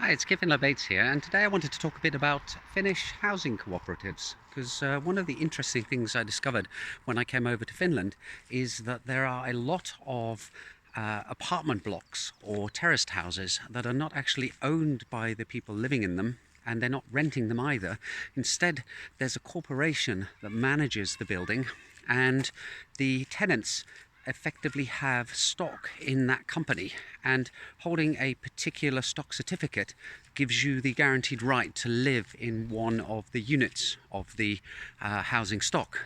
Hi, it's Kevin Bates here, and today I wanted to talk a bit about Finnish housing cooperatives, because one of the interesting things I discovered when I came over to Finland is that there are a lot of apartment blocks or terraced houses that are not actually owned by the people living in them, and they're not renting them either. Instead, there's a corporation that manages the building, and the tenants effectively have stock in that company, and holding a particular stock certificate gives you the guaranteed right to live in one of the units of the housing stock.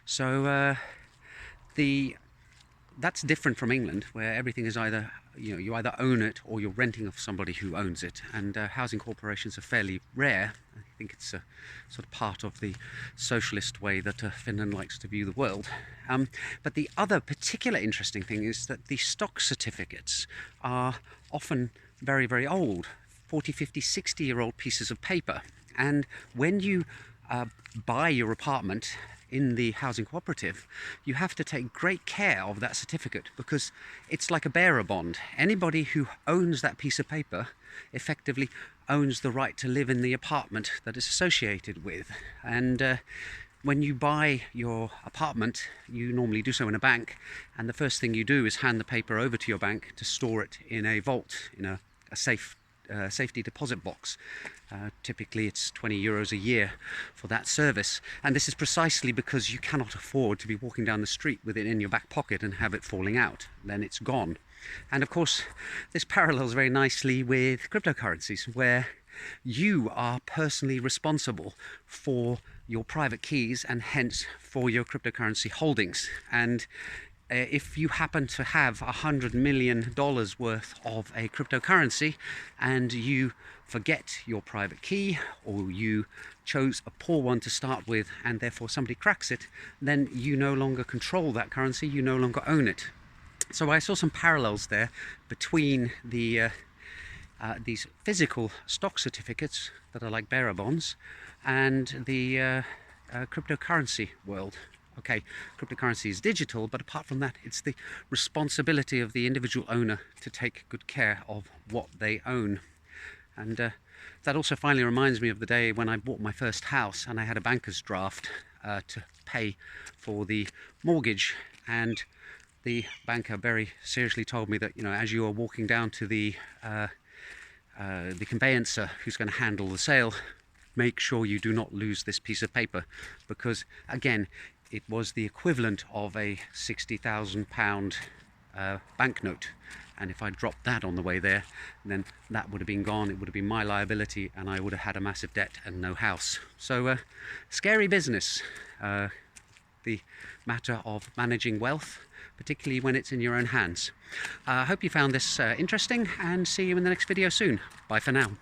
So the that's different from England, where everything is either, you either own it or you're renting off somebody who owns it. And housing corporations are fairly rare. I think it's a sort of part of the socialist way that Finland likes to view the world. But the other particular interesting thing is that the stock certificates are often very, very old, 40, 50, 60-year-old pieces of paper. And when you buy your apartment in the housing cooperative, you have to take great care of that certificate, because it's like a bearer bond. Anybody who owns that piece of paper effectively owns the right to live in the apartment that it's associated with. And when you buy your apartment, you normally do so in a bank, and the first thing you do is hand the paper over to your bank to store it in a vault, in a safety deposit box. Typically it's €20 a year for that service, and this is precisely because you cannot afford to be walking down the street with it in your back pocket and have it falling out. Then it's gone. And of course this parallels very nicely with cryptocurrencies, where you are personally responsible for your private keys and hence for your cryptocurrency holdings. And if you happen to have $100 million worth of a cryptocurrency and you forget your private key, or you chose a poor one to start with and therefore somebody cracks it, then you no longer control that currency, you no longer own it. So I saw some parallels there between these physical stock certificates that are like bearer bonds and the cryptocurrency world. Okay, cryptocurrency is digital, but apart from that, it's the responsibility of the individual owner to take good care of what they own. And that also finally reminds me of the day when I bought my first house and I had a banker's draft to pay for the mortgage. And the banker very seriously told me that, as you are walking down to the conveyancer who's going to handle the sale, make sure you do not lose this piece of paper, because again, it was the equivalent of a £60,000 banknote, and if I dropped that on the way there, then that would have been gone. It would have been my liability, and I would have had a massive debt and no house. So scary business, the matter of managing wealth, particularly when it's in your own hands. I hope you found this interesting, and see you in the next video soon. Bye for now.